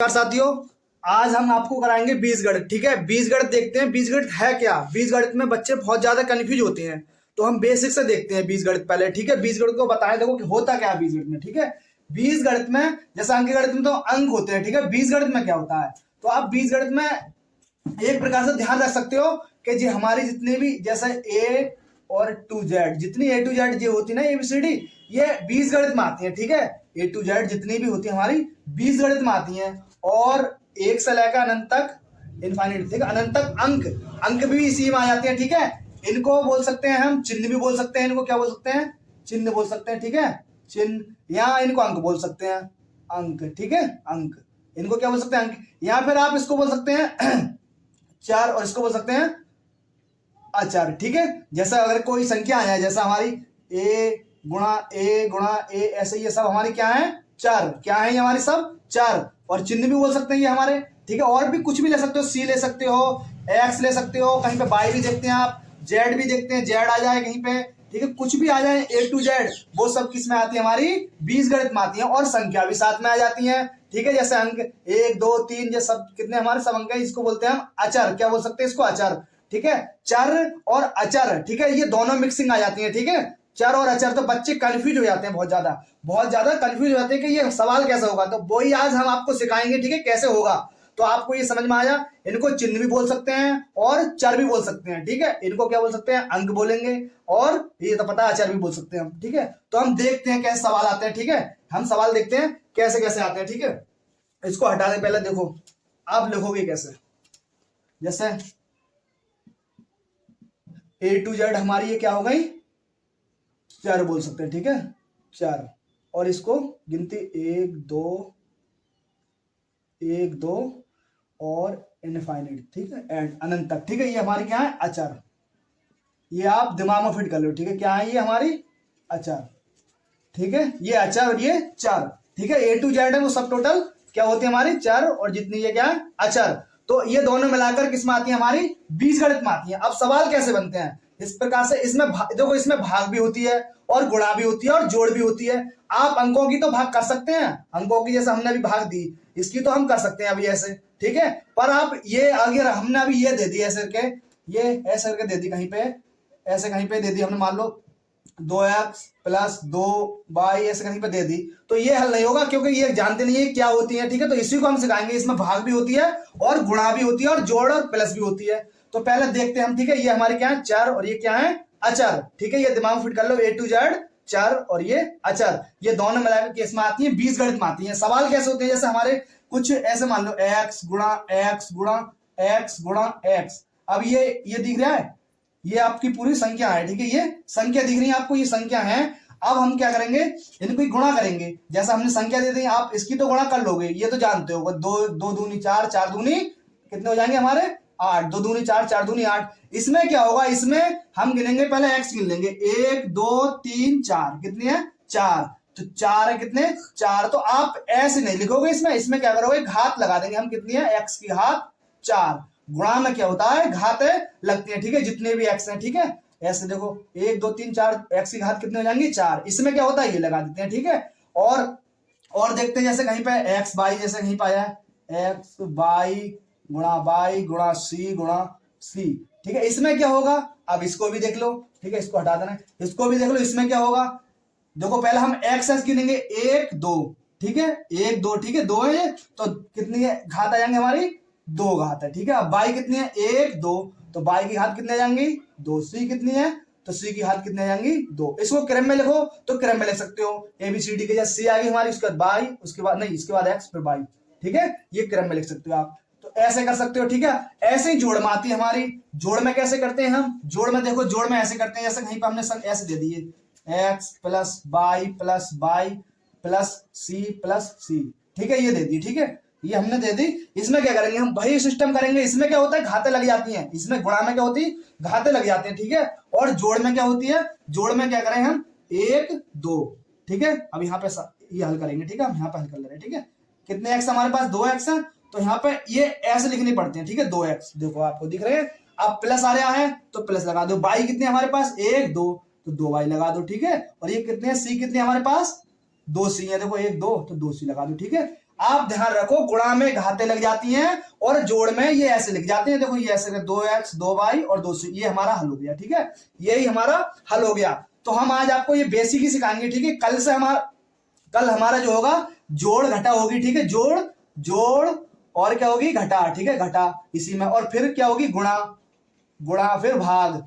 नमस्कार साथियों, आज हम आपको कराएंगे बीजगणित। ठीक है, बीजगणित देखते हैं बीजगणित है क्या। बीजगणित में बच्चे बहुत ज्यादा कंफ्यूज होते हैं, तो हम बेसिक से देखते हैं बीजगणित पहले। ठीक है, बीजगणित को बताएं देखो कि होता क्या है बीजगणित में। ठीक है, बीजगणित में जैसे अंकगणित में तो अंक होते हैं, ठीक है, बीजगणित में क्या होता है। तो आप बीजगणित में एक प्रकार से ध्यान रख सकते हो कि जी हमारी जितनी भी जैसे ए और टू जेड, जितनी ए टू जेड जो होती है ना एबीसीडी, ये बीजगणित में आती है। ठीक है, ए टू जेड जितनी भी होती है हमारी बीजगणित में आती है। और एक से लेकर अनंत तक इनफाइनाइट, ठीक है, अनंत तक अंक अंक भी इसी में आ जाते हैं। ठीक है, इनको बोल सकते हैं हम चिन्ह भी बोल सकते हैं। इनको क्या बोल सकते हैं? चिन्ह बोल सकते हैं। ठीक है, चिन्ह, यहाँ इनको अंक बोल सकते हैं, अंक। ठीक है, अंक, इनको क्या बोल सकते हैं? अंक। या फिर आप इसको बोल सकते हैं चार, और इसको बोल सकते हैं अचार। ठीक है, जैसा अगर कोई संख्या है, जैसा हमारी ए गुणा ए, ऐसे ये सब हमारी क्या है? चार। क्या है ये हमारी सब? चार। और चिन्ह भी बोल सकते हैं ये हमारे। ठीक है, और भी कुछ भी ले सकते हो, सी ले सकते हो, एक्स ले सकते हो, कहीं पे वाई भी देखते हैं आप, जेड भी देखते हैं, जेड आ जाए कहीं पे। ठीक है, कुछ भी आ जाए ए टू जेड, वो सब किस में आती है? हमारी बीजगणित में आती है। और संख्या भी साथ में आ जाती है। ठीक है, जैसे अंक 1 2 3 ये सब कितने हमारे सब अंक है, इसको बोलते हैं हम अचर। क्या बोल सकते हैं इसको? अचर। ठीक है, चर और अचर, ठीक है, ये दोनों मिक्सिंग आ जाती है। ठीक है, चर और अचर। तो बच्चे कंफ्यूज हो जाते हैं, बहुत ज्यादा कंफ्यूज हो जाते हैं कि ये सवाल कैसे होगा। तो वही आज हम आपको सिखाएंगे। ठीक है, कैसे होगा। तो आपको ये समझ में आया, इनको चिन्ह भी बोल सकते हैं और चर भी बोल सकते हैं। ठीक है, इनको क्या बोल सकते हैं? अंक बोलेंगे। और ये तो पता है अचर भी बोल सकते हैं हम। ठीक है, तो हम देखते हैं कैसे सवाल आते हैं। ठीक है, हम सवाल देखते हैं कैसे कैसे आते हैं। ठीक है, इसको हटा दें पहले। देखो आप लिखोगे कैसे, जैसे ए टू जेड हमारी ये क्या हो गई? चार बोल सकते हैं। ठीक है, चार। और इसको गिनती 1 2 और इनफाइनाइट, ठीक है, एंड अनंत तक। ठीक है, ये हमारी क्या है? अचर। ये आप दिमाग में फिट कर लो। ठीक है, क्या है ये हमारी? अचर। ठीक है, ये अचर और ये चार। ठीक है, ए टू जेड है वो सब टोटल क्या होती है? हमारी चार। और जितनी ये क्या है? अचर। तो ये दोनों मिलाकर किस में आती है? हमारी बीजगणित में आती है। अब सवाल कैसे बनते हैं इस प्रकार से, इसमें देखो इसमें भाग भी होती है और गुणा भी होती है और जोड़ भी होती है। आप अंकों की तो भाग कर सकते हैं, अंकों की जैसे हमने अभी भाग दी, इसकी तो हम कर सकते हैं अभी ऐसे। ठीक है, पर आप ये अगर हमने अभी ये दे दी ऐसे करके, ये ऐसे करके दे दी कहीं पे, ऐसे कहीं पे दे दी हमने, मान लो 2x प्लस 2y ऐसे कहीं पे दे दी, तो ये हल नहीं होगा, क्योंकि ये जानते नहीं है क्या होती है। ठीक है, तो इसी को हम सिखाएंगे। इसमें भाग भी होती है और गुणा भी होती है और जोड़ और प्लस भी होती है। तो पहले देखते हैं हम। ठीक है, ये हमारे क्या है? चार, और ये क्या है? अचर। ठीक है, ये दिमाग फिट कर लो, ए टू जेड चार और ये अचर, ये दोनों मिलाकर केस में आती है, बीजगणित में आती है। सवाल कैसे होते हैं? जैसे हमारे कुछ ऐसे मान लो एक्स गुणा एक्स गुणा एक्स गुणा एक्स। अब ये दिख रहा है, ये आपकी पूरी संख्या है। ठीक है, ये संख्या दिख रही है आपको, ये संख्या है। अब हम क्या करेंगे? इनको गुणा करेंगे। जैसा हमने संख्या दे दी, आप इसकी तो गुणा कर लोगे, ये तो जानते हो। दो दूनी चार, चार दूनी कितने हो जाएंगे हमारे? 8। 2 दूनी 4, 4 दूनी 8। इसमें क्या होगा? इसमें हम गिनेंगे, पहले एक्स गिन लेंगे। 1 2 3 4, कितनी है? 4। तो 4 है, कितने? 4। तो आप ऐसे नहीं लिखोगे इसमें क्या करोगे? घात लगा देंगे हम। कितनी है? एक्स की घात 4। गुणा में क्या होता है? घात लगती है। ठीक है, जितने भी एक्स हैं। ठीक है, ऐसे देखो 1 2 3 4, एक्स की घात कितनी हो जाएंगी? 4। इसमें क्या होता है? ये लगा देते हैं। ठीक है, और देखते हैं, जैसे कहीं पे एक्स बाई, जैसे कहीं पाया है एक्स बाई गुणा सी गुणा सी। ठीक है, इसमें क्या होगा? अब इसको भी देख लो। ठीक है, इसको हटा देना, इसको भी देख लो। इसमें क्या होगा? देखो पहले हम एक्स गिनेंगे, 1 2। ठीक है, 1 2, ठीक है, 2 है, तो कितनी है घात आ जाएंगे हमारी? 2 घात है। ठीक है, अब बाई कितनी है? 1 2, तो बाई की घात कितनी आ जाएंगी? 2। सी कितनी है? तो सी की घात कितनी आ जाएंगी? 2। इसको क्रम में लिखो तो क्रम में लिख सकते हो, एबीसीडी के जैसे सी आ गई हमारी, उसके बाद बाई, उसके बाद नहीं, इसके बाद एक्स, फिर बाई। ठीक है, ये क्रम में लिख सकते हो आप, तो ऐसे कर सकते हो। ठीक है, ऐसे ही जोड़ में आती है हमारी। जोड़ में कैसे करते हैं हम? जोड़ में देखो, जोड़ में ऐसे करते हैं, जैसे कहीं पर हमने ऐसे दे दिए x plus by plus c plus c. ठीक है, ये दे दी। ठीक है, ये हमने दे दी। इसमें क्या करेंगे हम? वही सिस्टम करेंगे। इसमें क्या होता है? घातें लग जाती हैं। इसमें गुणा में क्या होती है? घातें लग जाती हैं। ठीक है, और जोड़ में क्या होती है? जोड़ में क्या करें हम? 1 2। ठीक है, अब यहाँ पे ये हल करेंगे। ठीक है, हम यहाँ पे हल कर ले रहे हैं। ठीक है, कितने एक्स हमारे पास? 2 एक्स है, तो यहाँ पे ये ऐसे लिखने पड़ते हैं। ठीक है, 2 एक्स देखो आपको दिख रहे हैं। अब प्लस आ रहा है तो प्लस लगा दो। बाई कितने हमारे पास? 1 2, तो 2 बाई लगा दो। ठीक है, और ये कितने? सी कितने हमारे पास? 2 सी है, देखो 1 2, तो 2 सी लगा दो। ठीक है, आप ध्यान रखो, गुणा में घाते लग जाती हैं और जोड़ में ये ऐसे लिख जाते हैं। देखो ये ऐसे 2x 2y और 2c, ये हमारा हल हो गया। ठीक है, यही हमारा हल हो गया। तो हम आज आपको ये बेसिक ही सिखाएंगे। ठीक है, कल हमारा जो होगा जोड़ घटा होगी। ठीक है, जोड़ जोड़ और क्या होगी, घटा। ठीक है, घटा इसी में, और फिर क्या होगी, गुणा, गुणा फिर भाग,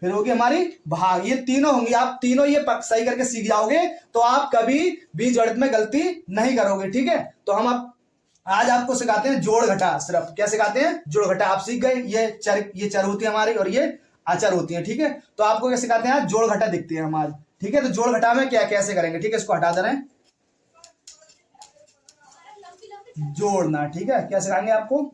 फिर होगी हमारी भाग। ये तीनों होंगी। आप तीनों ये सही करके सीख जाओगे तो आप कभी बीजगणित में गलती नहीं करोगे। ठीक है, तो हम आज आपको सिखाते हैं जोड़ घटा। सिर्फ क्या सिखाते हैं, जोड़ घटा। आप सीख गए, ये चर होती है हमारी और ये अचर होती है। ठीक है, तो आपको क्या सिखाते हैं, आज जोड़ घटा दिखते हैं हम आज। ठीक है, तो जोड़ घटा में क्या कैसे करेंगे। ठीक है, इसको हटा दे रहे हैं, जोड़ना। ठीक है, क्या सिखाएंगे आपको,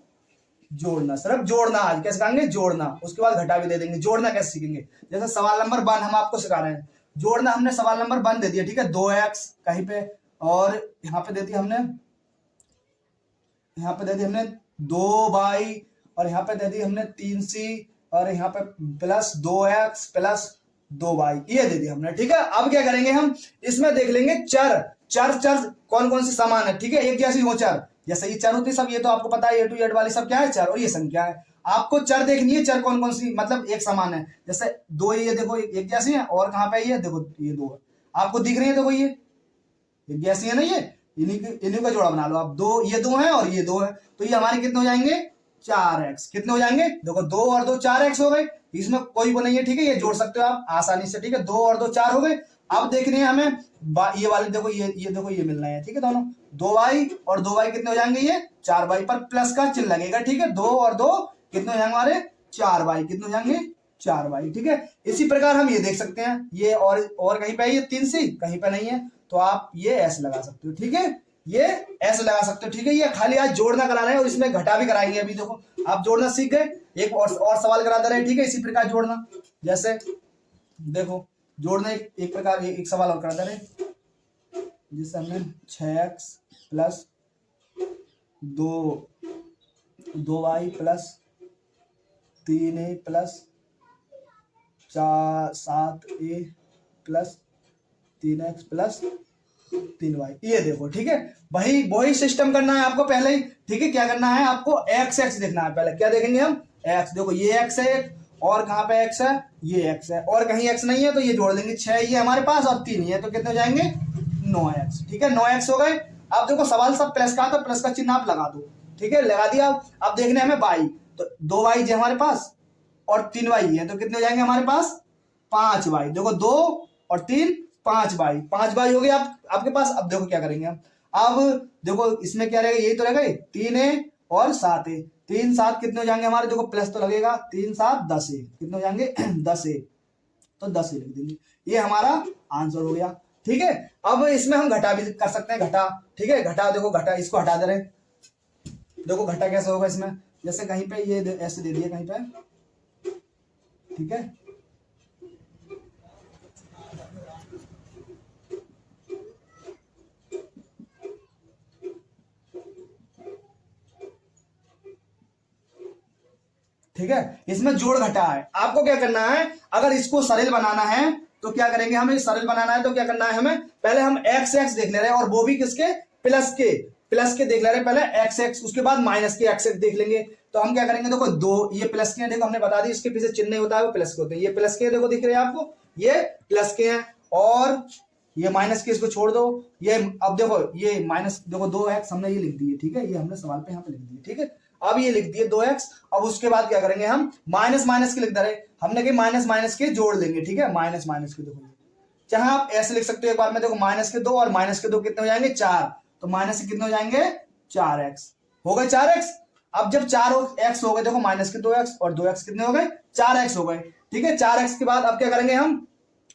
जोड़ना, सिर्फ जोड़ना। आज क्या सिखाएंगे, जोड़ना। उसके बाद घटा भी दे देंगे। जोड़ना कैसे सीखेंगे, जैसे सवाल नंबर 1 हम आपको सिखा रहे हैं जोड़ना। हमने सवाल नंबर 1 दे दिया। ठीक है, 2x कहीं पे, और यहाँ पे दे दिया हमने, यहाँ पे दे दी हमने 2y, और यहाँ पे दे दी हमने 3c, और यहाँ पे प्लस 2x प्लस 2y, ये दे दिया हमने। ठीक है, अब क्या करेंगे हम, इसमें देख लेंगे चर चर चर कौन कौन से समान है। ठीक है, एक जैसी हो चर, जैसे ये चर होती है सब, ये तो आपको पता है, A to Z वाली सब क्या है, चर, और ये संख्या है। आपको चर देखनी है, चर कौन कौन सी, मतलब एक समान है। जैसे दो, ये देखो एक जैसी है, और कहाँ पे ये देखो, ये दो है, आपको दिख रही है, देखो ये एक जैसी है ना, ये इन्हीं का जोड़ा बना लो आप। दो, ये दो है और ये दो है, तो ये हमारे कितने हो जाएंगे, 4x। कितने हो जाएंगे, देखो 2 और 2 4x हो गए, इसमें कोई वो नहीं है। ठीक है, ये जोड़ सकते हो आप आसानी से। ठीक है, 2 और 2 4 हो गए। अब देखने हैं हमें ये वाले, देखो ये देखो ये मिलना है। ठीक है, दोनों 2y और 2y कितने हो जाएंगे, ये 4y, पर प्लस का चिन्ह लगेगा। ठीक है, 2 और 2 कितने हो जाएंगे हमारे, 4y, कितने हो जाएंगे, 4y। ठीक है, इसी प्रकार हम ये देख सकते हैं, ये और कहीं पे ये 3c, कहीं पे नहीं है, तो आप ये ऐसे लगा सकते हो। ठीक है, ये ऐसे लगा सकते हो। ठीक है, ये खाली आज जोड़ना करा रहे हैं और इसमें घटा भी कराएंगे। अभी देखो आप जोड़ना सीख गए, एक और सवाल करा दे रहे हैं। ठीक है, इसी प्रकार जोड़ना, जैसे देखो जोड़ना एक प्रकार, एक सवाल और करा दे रहे हैं, जिससे हमने 6x plus 2y plus 3a plus 7a plus 3x plus 3y, ये देखो। ठीक है, वही सिस्टम करना है आपको पहले ही। ठीक है, क्या करना है आपको, x देखना है पहले। क्या देखेंगे हम, x, देखो ये x है, और कहाँ पे x है, ये x है, और कहीं x नहीं है तो ये जोड़ देंगे। 6 ये हमारे पास और 3 ये, तो कितने हो जाएंगे, 9x। ठीक है, 9x हो गए। अब देखो सवाल सब प्लस का, तो प्लस का चिन्ह आप लगा दो। ठीक है, लगा दिया। अब देखने हमें y, तो 2y है हमारे पास और 3y है, तो कितने हो जाएंगे हमारे पास, 5y। देखो 2 और 3 5y, 5y हो गया आपके पास। अब देखो क्या करेंगे हम, अब देखो इसमें क्या रहेगा, यही तो रहेगा 3a और 7a, 3 7 कितने हो जाएंगे हमारे, देखो प्लस तो लगेगा, 3 7 10a, कितने हो जाएंगे 10a, तो 10a लिख देंगे। ये हमारा आंसर हो गया। ठीक है, अब इसमें हम घटा भी कर सकते हैं, घटा। ठीक है, घटा, देखो घटा, इसको हटा दे रहे हैं। देखो घटा कैसे होगा इसमें, जैसे कहीं पे ये ऐसे दे दिया कहीं पे। ठीक है, ठीक है, इसमें जोड़ घटा है। आपको क्या करना है, अगर इसको सरल बनाना है तो क्या करेंगे, हमें सरल बनाना है तो क्या करना है, हमें पहले हम x देख ले रहे हैं, और वो भी किसके, प्लस के देख ले रहे हैं पहले x, उसके बाद माइनस के x देख लेंगे। तो हम क्या करेंगे, देखो दो, ये प्लस के हैं, देखो हमने बता दी, इसके पीछे चिन्ह नहीं होता है, वो प्लस के होते हैं। ये प्लस के, देखो दिख रहे हैं आपको, ये प्लस के हैं, और ये माइनस के, इसको छोड़ दो। ये अब देखो ये माइनस, देखो 2x हमने ये लिख दिए। ठीक है, ये हमने सवाल पे यहाँ पे लिख दिए। ठीक है, अब ये लिख दिए 2x। अब उसके बाद क्या करेंगे, हम माइनस के लिख दे रहे, हमने कहा माइनस के जोड़ लेंगे। ठीक है, माइनस के, देखो जहां आप ऐसे लिख सकते हो एक बार में, देखो -2 और -2 कितने हो जाएंगे, 4, तो माइनस के कितने हो जाएंगे, 4x हो गए, 4x। अब जब 4x हो गए, देखो -2x और 2x कितने हो गए, 4x हो गए। ठीक है, 4x के बाद अब क्या करेंगे, हम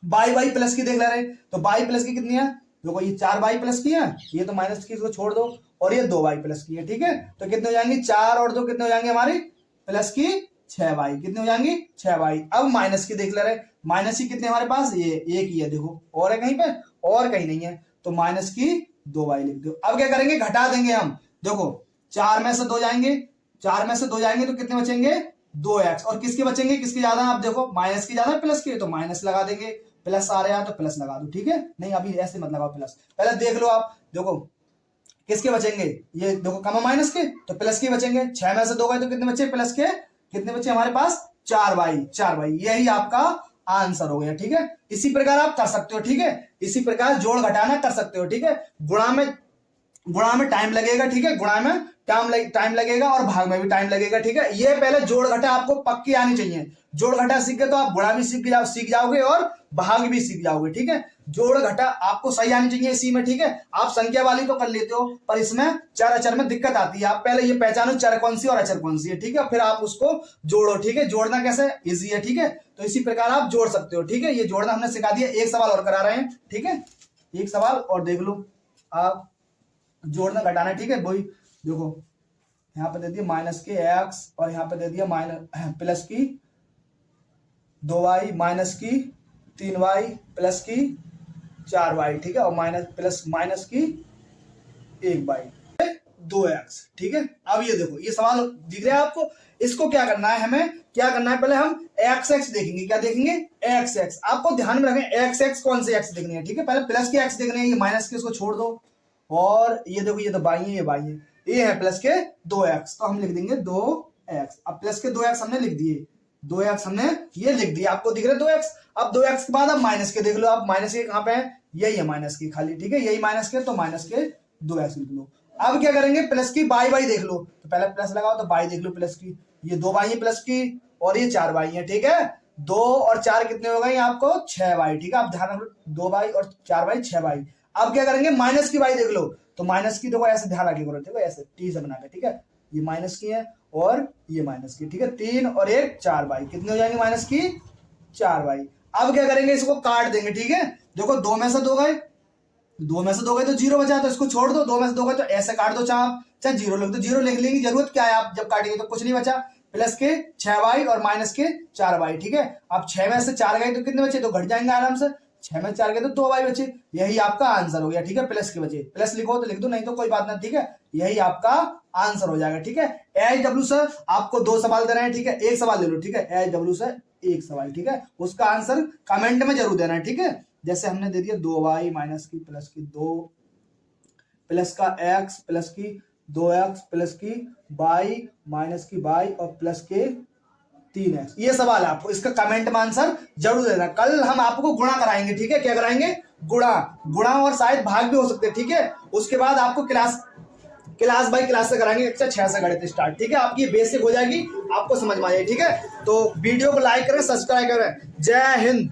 y प्लस की देख ले रहे, तो y प्लस की कितनी है, देखो ये 4y प्लस की है, ये तो माइनस की, इसको छोड़ दो, और ये 2y प्लस की है। ठीक है, तो कितने हो जाएंगे, 4 और 2 कितने हो जाएंगे हमारी, प्लस की 6y, कितने हो जाएंगी, 6y। अब माइनस की देख ले रहे, माइनस की कितने हमारे पास, ये एक ही है, देखो और है कहीं पे, और कहीं नहीं है, तो माइनस की 2y लिख दो। अब क्या करेंगे, घटा देंगे हम, देखो 4 में से 2 जाएंगे, 4 में से 2 जाएंगे तो कितने बचेंगे, 2x, और किसके बचेंगे, किसके ज्यादा, आप देखो माइनस की ज्यादा प्लस की, तो माइनस लगा देंगे, प्लस आ रहा है तो प्लस लगा दो। ठीक है, नहीं अभी ऐसे मत लगाओ प्लस, पहले देख लो आप, देखो किसके बचेंगे, ये देखो कमा माइनस के, तो प्लस के बचेंगे। 6 में से 2 गए तो कितने बचे, प्लस के कितने बचे हमारे पास, 4y, 4y, यही आपका आंसर हो गया। ठीक है, इसी प्रकार आप कर सकते हो। ठीक है, इसी प्रकार जोड़ घटाना कर सकते हो। ठीक है, गुणा में टाइम लगेगा। ठीक है, गुणा में टाइम लगेगा और भाग में भी टाइम लगेगा। ठीक है, ये पहले जोड़ घटा आपको पक्की आनी चाहिए। जोड़ घटा सीख गए तो आप गुणा भी सीख जाओगे और भाग भी सीख जाओगे। ठीक है, जोड़ घटा आपको सही आनी चाहिए इसी में। ठीक है, आप संख्या वाली तो कर लेते हो, पर इसमें चर अचर में दिक्कत आती है। आप पहले ये पहचानो चर कौन सी और अचर कौन सी है। ठीक है, फिर आप उसको जोड़ो। ठीक है, जोड़ना कैसे, इजी है। ठीक है, तो इसी प्रकार आप जोड़ सकते हो। ठीक है, ये जोड़ना हमने सिखा दिया। एक सवाल और करा रहे हैं। ठीक है, एक सवाल और देख लो आप, जोड़ना घटाना। ठीक है, वही देखो यहाँ पे दे दिया माइनस के x और यहाँ पे दे दिया प्लस की 2y माइनस की 3y प्लस की 4y। ठीक है, और माइनस की 1y 2x। ठीक है, अब ये देखो ये सवाल दिख रहा है आपको, इसको क्या करना है, हमें क्या करना है, पहले हम x देखेंगे। क्या देखेंगे, x। आपको ध्यान में रखें x कौन से x देखनी है। ठीक है, पहले प्लस के x देखने हैं, ये माइनस के, इसको छोड़ दो। और ये देखो ये तो बाई है, ये बाई है, ये है प्लस के 2x, तो हम लिख देंगे 2x। अब प्लस के 2x हमने लिख दिए, 2x हमने ये लिख दिया, आपको दिख रहा है 2x। अब 2x के बाद आप माइनस के देख लो, आप माइनस के कहां पे है, यही है माइनस की खाली। ठीक है, यही माइनस के, तो माइनस के 2x लिख लो। अब क्या करेंगे, प्लस की बाई देख लो, तो पहले प्लस लगाओ, तो बाई देख लो प्लस की, ये 2 बाई है प्लस की और ये 4 बाई है। ठीक है, 2 और 4 कितने हो गए आपको, 6 बाई। ठीक है, आप ध्यान रखो 2 बाई और 4 बाई 6 बाई। अब क्या करेंगे, माइनस की बाई देख लो, तो माइनस की देखो ऐसे ध्यान रखिए करो। ठीक है, ऐसे टी से बना के। ठीक है, ये माइनस की है और ये माइनस की। ठीक है, 3 और 1 4 बाई, कितने हो जाएंगे, माइनस की 4 बाई। अब क्या करेंगे, इसको काट देंगे। ठीक है, देखो 2 में से 2 गए, 2 में से 2 गए तो 0 बचा, तो इसको छोड़ दो। 2 में से 2 गए तो ऐसे काट दो, चाहे 0 लिख दो, 0 लिख लेंगे, जरूरत क्या है, आप जब काटेंगे तो कुछ नहीं बचा। प्लस के 6 बाई और माइनस के 4 बाई। ठीक है, अब 6 में से 4 गए तो कितने बचे, तो घट जाएंगे आराम से, 6 में 4 गए तो 2 बाई बचे, यही आपका आंसर हो गया। ठीक है, प्लस के बचे, प्लस लिखो तो लिख दो, नहीं तो कोई बात नहीं। ठीक है, यही आपका आंसर हो जाएगा। ठीक है, AIW से आपको 2 सवाल दे रहे हैं। ठीक है, एक सवाल ले लो। ठीक है, AIW से एक सवाल। ठीक है, उसका आंसर कमेंट में जरूर देना है। ठीक है, जैसे हमने दे दिया 2y माइनस की प्लस की 2 प्लस का x प्लस की 2x प्लस की y माइनस की y और प्लस के 3x, ये सवाल है आपको, इसका कमेंट में आंसर जरूर देना। कल हम आपको गुणा कराएंगे। ठीक है, क्या कराएंगे, गुणा और शायद भाग भी हो सकते हैं। ठीक है, उसके बाद आपको क्लास बाय क्लास से कराएंगे, कक्षा 6 से गणित स्टार्ट। ठीक है, आपकी बेसिक हो जाएगी, आपको समझ में आ जाएगी। ठीक है, तो वीडियो को लाइक करें, सब्सक्राइब करें। जय हिंद।